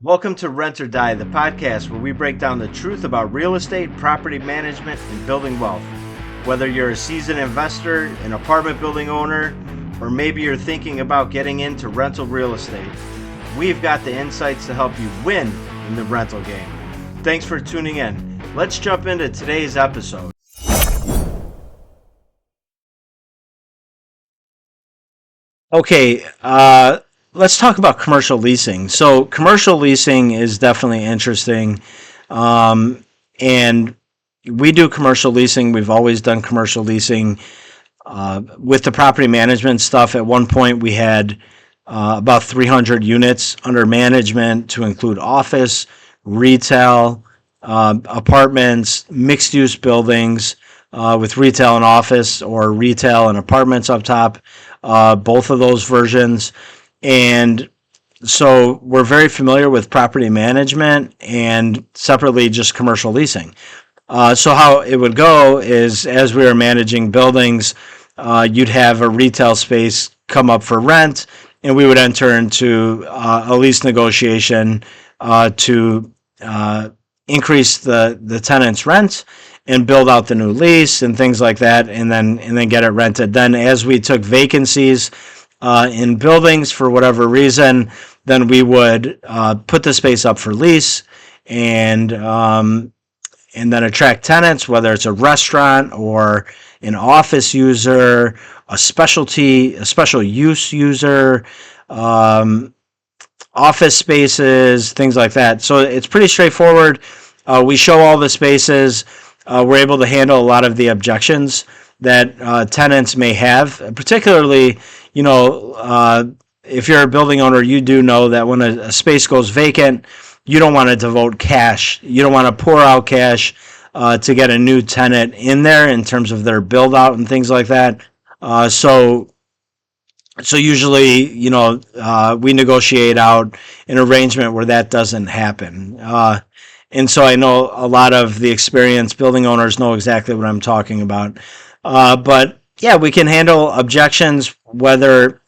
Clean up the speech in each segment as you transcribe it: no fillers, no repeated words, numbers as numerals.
Welcome to Rent or Die, the podcast where we break down the truth about real estate, property management, and building wealth. Whether you're a seasoned investor, an apartment building owner, or maybe you're thinking about getting into rental real estate, we've got the insights to help you win in the rental game. Thanks for tuning in. Let's jump into today's episode. Okay, let's talk about commercial leasing. So commercial leasing is definitely interesting. And we do commercial leasing. We've always done commercial leasing. With the property management stuff, at one point we had about 300 units under management to include office, retail, apartments, mixed-use buildings with retail and office, or retail and apartments up top, both of those versions. And so we're very familiar with property management and separately just commercial leasing. So how it would go is, as we were managing buildings, you'd have a retail space come up for rent, and we would enter into a lease negotiation to increase the tenant's rent and build out the new lease and things like that, and then get it rented. Then as we took vacancies in buildings for whatever reason, then we would put the space up for lease and then attract tenants, whether it's a restaurant or an office user, a special use user, office spaces, things like that. So it's pretty straightforward. We show all the spaces. We're able to handle a lot of the objections that tenants may have, particularly, if you're a building owner, you do know that when a space goes vacant, you don't want to devote cash. You don't want to pour out cash to get a new tenant in there in terms of their build out and things like that. So usually, we negotiate out an arrangement where that doesn't happen. And so I know a lot of the experienced building owners know exactly what I'm talking about. But yeah, we can handle objections whether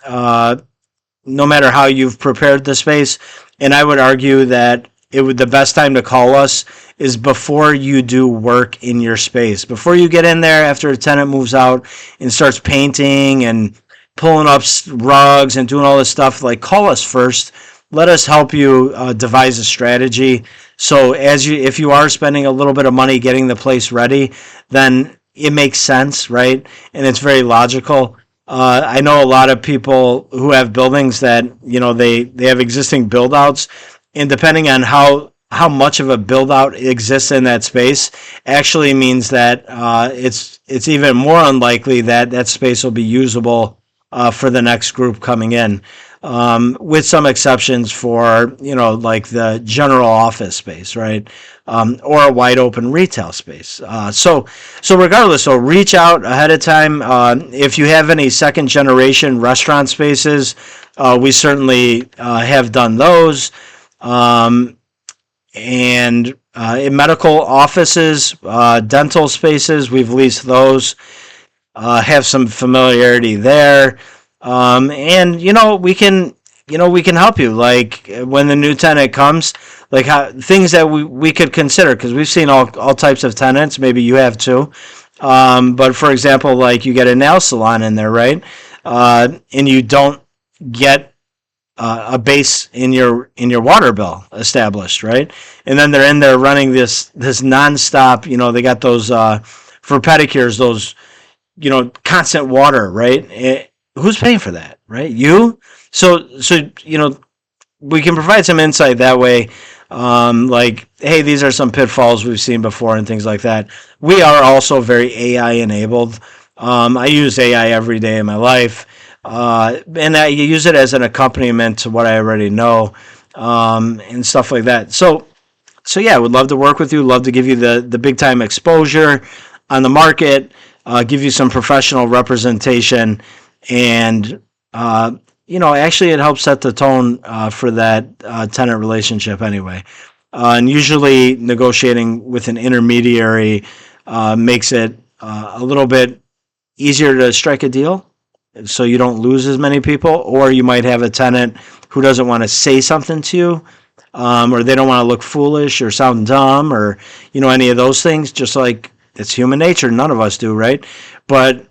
no matter how you've prepared the space. And I would argue that the best time to call us is before you do work in your space. Before you get in there after a tenant moves out and starts painting and pulling up rugs and doing all this stuff, like, call us first. Let us help you devise a strategy. So if you are spending a little bit of money getting the place ready, then it makes sense, right? And it's very logical. I know a lot of people who have buildings that, they have existing build outs, and depending on how much of a build out exists in that space actually means that it's even more unlikely that space will be usable for the next group coming in. With some exceptions for, like the general office space, right? Or a wide open retail space. So regardless, so reach out ahead of time. If you have any second generation restaurant spaces, we certainly have done those. And in medical offices, dental spaces, we've leased those, have some familiarity there. And we can help you, like when the new tenant comes, like things that we could consider, because we've seen all types of tenants. Maybe you have too. But for example, like you get a nail salon in there, right? And you don't get a base in your water bill established, right? And then they're in there running this nonstop. They got those for pedicures, those constant water, right? Who's paying for that, right? You. So we can provide some insight that way. Like, hey, these are some pitfalls we've seen before and things like that. We are also very AI enabled. I use AI every day in my life, and I use it as an accompaniment to what I already know, and stuff like that. So yeah, I would love to work with you. Love to give you the big time exposure on the market, give you some professional representation, and actually it helps set the tone for that tenant relationship anyway. And usually negotiating with an intermediary makes it a little bit easier to strike a deal, so you don't lose as many people. Or you might have a tenant who doesn't want to say something to you, or they don't want to look foolish or sound dumb or, any of those things, just like it's human nature. None of us do, right? But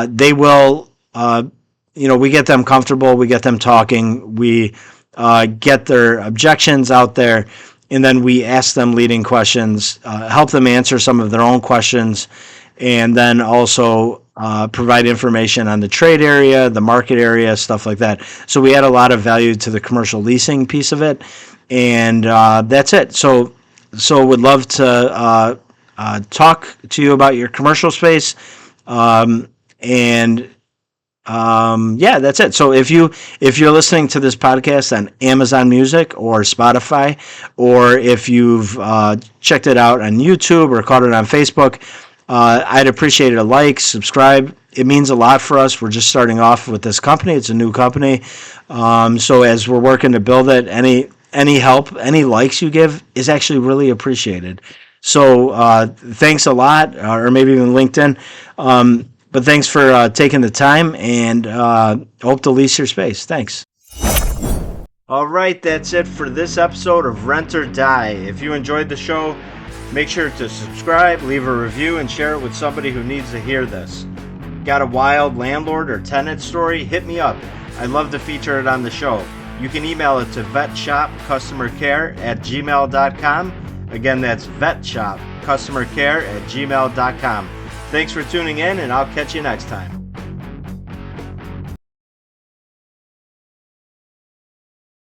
they will, we get them comfortable, we get them talking, we get their objections out there, and then we ask them leading questions, help them answer some of their own questions, and then also provide information on the trade area, the market area, stuff like that. So we add a lot of value to the commercial leasing piece of it, and that's it. So would love to talk to you about your commercial space, and that's it. So if you're listening to this podcast on Amazon Music or Spotify, or if you've checked it out on YouTube or caught it on Facebook, I'd appreciate a like, subscribe. It means a lot for us. We're just starting off with this company. It's a new company. So as we're working to build it, any help, any likes you give is actually really appreciated. So thanks a lot, or maybe even LinkedIn. But thanks for taking the time, and hope to lease your space. Thanks. All right, that's it for this episode of Rent or Die. If you enjoyed the show, make sure to subscribe, leave a review, and share it with somebody who needs to hear this. Got a wild landlord or tenant story? Hit me up. I'd love to feature it on the show. You can email it to vetshopcustomercare@gmail.com. Again, that's vetshopcustomercare@gmail.com. Thanks for tuning in, and I'll catch you next time.